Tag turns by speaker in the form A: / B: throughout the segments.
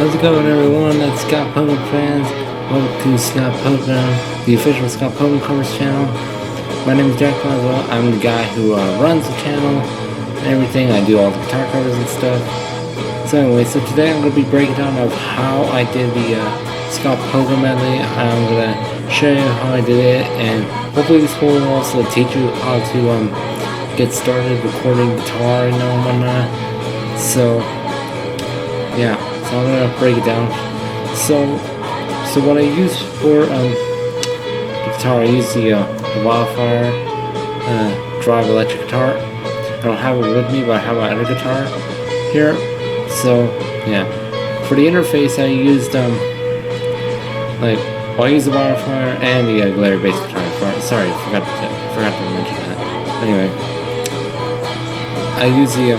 A: How's it going, everyone? That's Scott Pilgrim fans. Welcome to Scott Pilgrim, the official Scott Pilgrim covers channel. My name is Jack Boswell. I'm the guy who runs the channel and everything. I do all the guitar covers and stuff. So anyway, so today I'm going to be breaking down of how I did the Scott Pilgrim medley. I'm going to show you how I did it, and hopefully this will also teach you how to get started recording guitar and whatnot. So yeah, so I'm gonna break it down. So what I use for the guitar, I use the Wildfire drive electric guitar. I don't have it with me, but I have my other guitar here. So yeah, for the interface I used I used the Wildfire and the Glarry bass guitar. Sorry, forgot to mention that. Anyway, I use the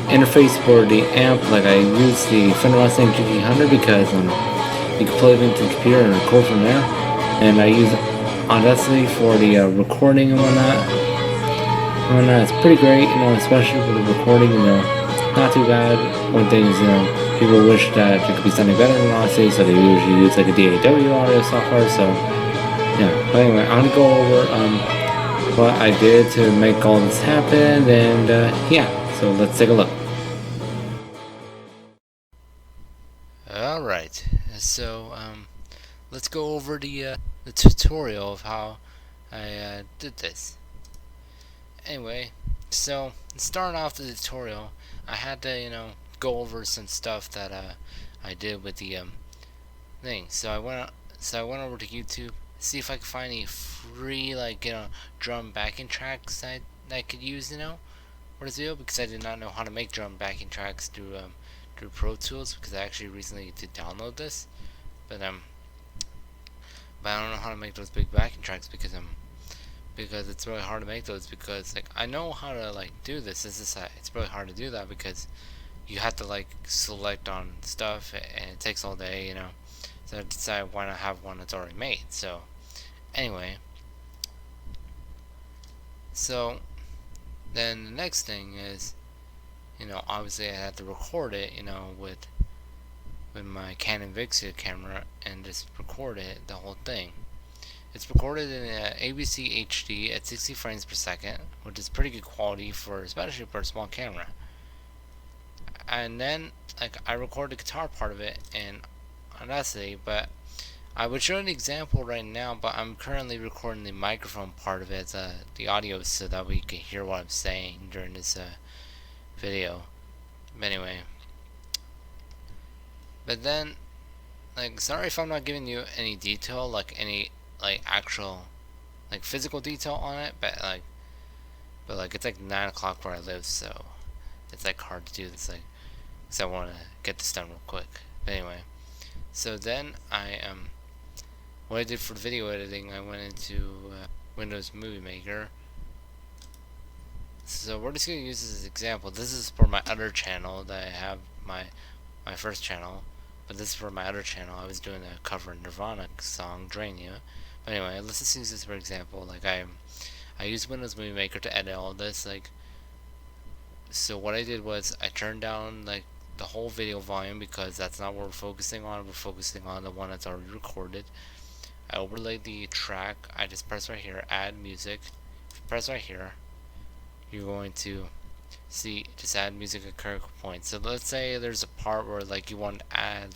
A: interface for the amp. Like, I use the Fender Mustang GT because you can plug it into the computer and record from there. And I use Audacity for the recording and whatnot. It's pretty great, especially for the recording. Not too bad when things, people wish that it could be something better than Audacity, so they usually use like a DAW audio software. So yeah, but anyway, I'm gonna go over what I did to make all this happen, and yeah, so let's take a look. Alright, so let's go over the tutorial of how I did this. Anyway, so starting off the tutorial, I had to go over some stuff that I did with the thing. So I went over to YouTube, see if I could find any free drum backing tracks that I could use for this video, because I did not know how to make drum backing tracks through Pro Tools, because I actually recently did download this, but I don't know how to make those big backing tracks because it's really hard to make those, because I know how to do this. It's really hard to do that because you have to select on stuff, and it takes all day, so I decided why not have one that's already made. So anyway, so then the next thing is, obviously I had to record it, with my Canon Vixia camera, and just record it, the whole thing. It's recorded in ABC HD at 60 frames per second, which is pretty good quality especially for a small camera. And then I recorded the guitar part of it in Audacity, but I would show an example right now, but I'm currently recording the microphone part of it, the audio, so that we can hear what I'm saying during this video. But anyway, but then sorry if I'm not giving you any detail, any actual physical detail on it, but it's 9 o'clock where I live, so it's hard to do this, because I want to get this done real quick. But anyway, so then what I did for video editing, I went into Windows Movie Maker. So we're just going to use this as an example. This is for my other channel that I have, my first channel, but this is for my other channel. I was doing a cover of Nirvana song, Drain You. But anyway, let's just use this for example. I used Windows Movie Maker to edit all this. So what I did was I turned down the whole video volume, because that's not what we're focusing on. We're focusing on the one that's already recorded. I overlaid the track. I just press right here, add music. If you press right here, you're going to see just add music at critical points. So let's say there's a part where you want to add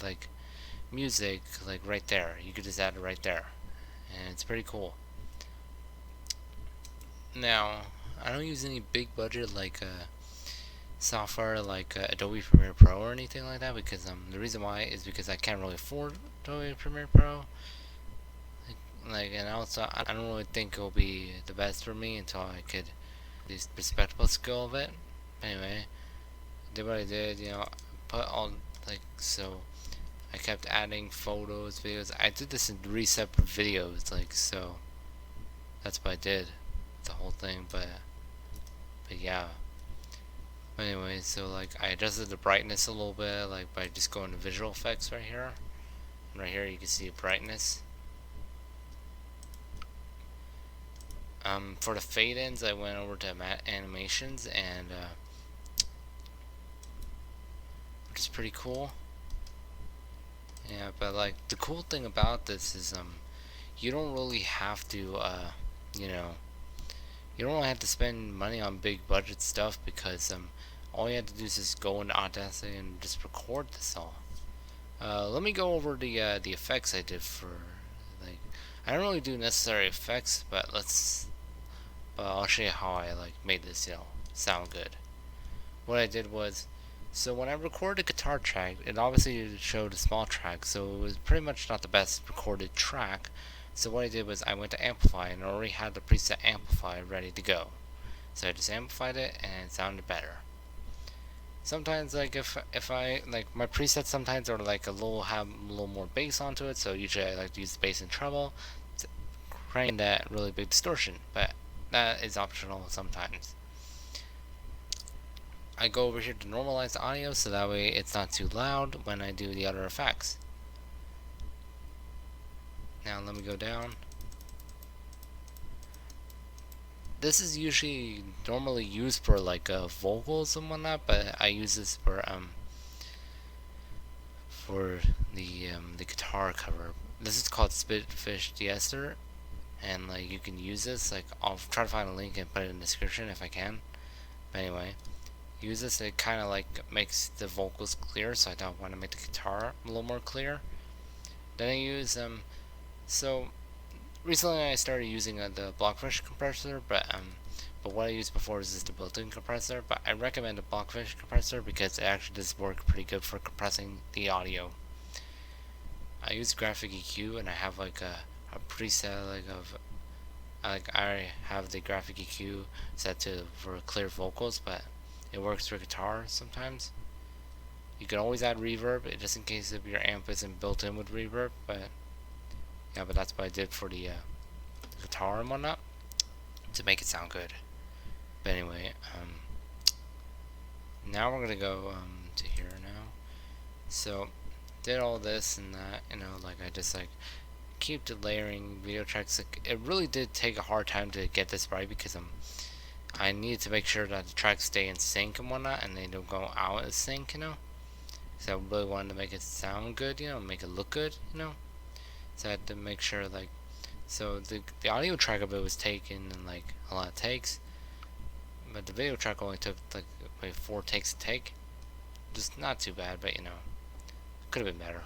A: music right there. You could just add it right there, and it's pretty cool. Now, I don't use any big budget software Adobe Premiere Pro or anything like that, because the reason why is because I can't really afford Adobe Premiere Pro. And also I don't really think it'll be the best for me until I could the respectable skill of it. Anyway, I did what I did, put all so I kept adding photos, videos. I did this in 3 separate videos, so that's what I did, the whole thing. But yeah. Anyway, so I adjusted the brightness a little bit, by just going to visual effects right here. And right here you can see brightness. For the fade-ins, I went over to animations, and which is pretty cool. Yeah, but like the cool thing about this is you don't really have to you know you don't really have to spend money on big budget stuff because all you have to do is just go into Audacity and just record this all. Let me go over the effects I did for, like, I don't really do necessary effects, but I'll show you how I like made this sound good. What I did was, so when I recorded a guitar track, it obviously showed a small track, so it was pretty much not the best recorded track. So what I did was I went to amplify and I already had the preset amplify ready to go. So I just amplified it and it sounded better. Sometimes like if I like my presets sometimes are like have a little more bass onto it, so usually I like to use the bass and treble to crank that really big distortion, but that is optional sometimes. I go over here to normalize the audio so that way it's not too loud when I do the other effects. Now let me go down. This is usually normally used for like vocals and whatnot, but I use this for the guitar cover. This is called Spitfish de-ester, and like you can use this. Like I'll try to find a link and put it in the description if I can. But anyway, use this. It kind of like makes the vocals clear, so I don't want to make the guitar a little more clear. Then I use so recently I started using the Blockfish compressor, but what I used before is just the built-in compressor. But I recommend the Blockfish compressor because it actually does work pretty good for compressing the audio. I use graphic EQ and I have like a preset I have the graphic EQ set to for clear vocals, but it works for guitar sometimes. You can always add reverb just in case if your amp isn't built in with reverb, but yeah, but that's what I did for the guitar and whatnot to make it sound good. But anyway, now we're gonna go to here now. So did all this and that, like I just like keep layering video tracks. Like, it really did take a hard time to get this right because I needed to make sure that the tracks stay in sync and whatnot, and they don't go out of sync, So I really wanted to make it sound good, make it look good, So I had to make sure like, so the audio track of it was taken in like a lot of takes, but the video track only took like 4 takes to take. Just not too bad, but could have been better.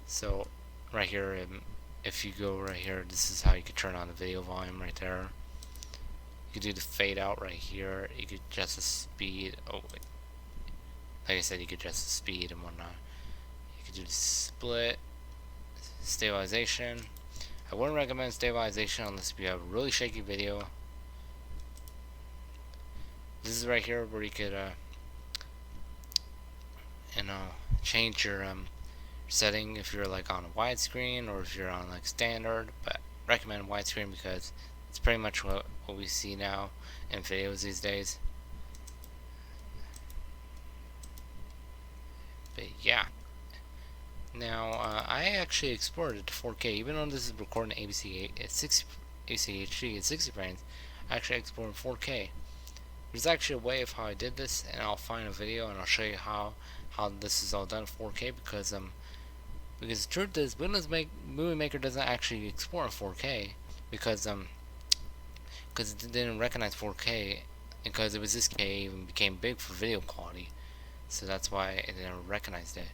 A: So right here, if you go right here, this is how you could turn on the video volume right there. You could do the fade out right here. You could adjust the speed. Oh wait. Like I said, you could adjust the speed and whatnot. You could do the split, stabilization. I wouldn't recommend stabilization unless you have a really shaky video. This is right here where you could change your setting if you're like on a widescreen or if you're on like standard, but recommend widescreen because it's pretty much what we see now in videos these days. But yeah, now I actually exported it to 4K, even though this is recording ABC at 60 ACHD at 60 frames. I actually exported 4K. There's actually a way of how I did this, and I'll find a video and I'll show you how this is all done in 4K because the truth is Windows Movie Maker doesn't actually export in 4K because it didn't recognize 4K because it was this K even became big for video quality, so that's why it never recognized it.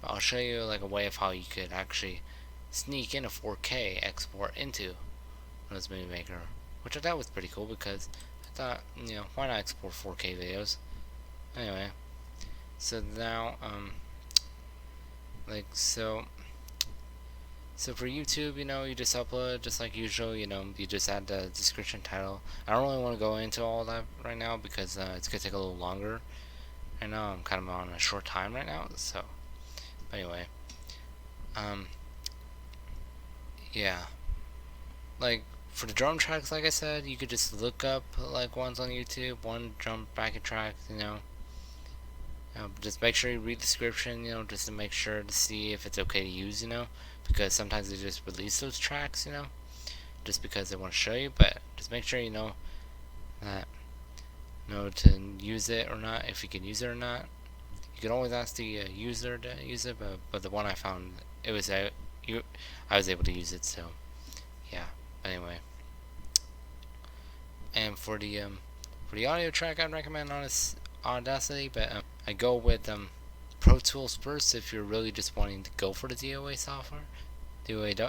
A: But I'll show you like a way of how you could actually sneak in a 4K export into Windows Movie Maker, which I thought was pretty cool because I thought, why not export 4K videos? Anyway, so now so for YouTube, you just upload just like usual. You just add the description title. I don't really want to go into all that right now because it's gonna take a little longer. I know I'm kind of on a short time right now, so anyway, yeah, like for the drum tracks, like I said, you could just look up like ones on YouTube, one drum backing track, just make sure you read the description, just to make sure to see if it's okay to use, because sometimes they just release those tracks, just because they want to show you, but just make sure you know that, to use it or not, if you can use it or not. You could always ask the user to use it, but the one I found, it was I was able to use it. So yeah. But anyway, and for the audio track, I'd recommend Audacity, but I go with Pro Tools first if you're really just wanting to go for the DAW software. DAW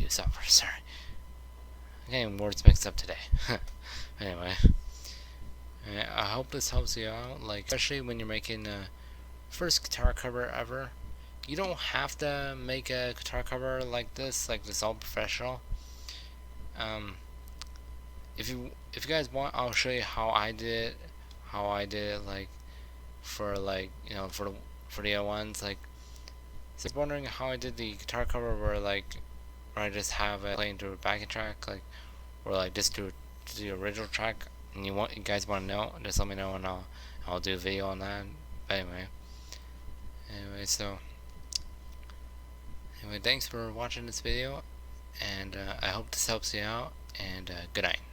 A: software, sorry. I'm getting words mixed up today. Anyway, I hope this helps you out, like, especially when you're making a first guitar cover ever. You don't have to make a guitar cover like this all professional. If you guys want, I'll show you how I did it, like, for, like, you know, for the other ones, like. So I was wondering how I did the guitar cover where I just have it playing through a backing track, like, or like just do the original track, and you guys want to know, just let me know and I'll do a video on that. But anyway, thanks for watching this video, and I hope this helps you out, and good night.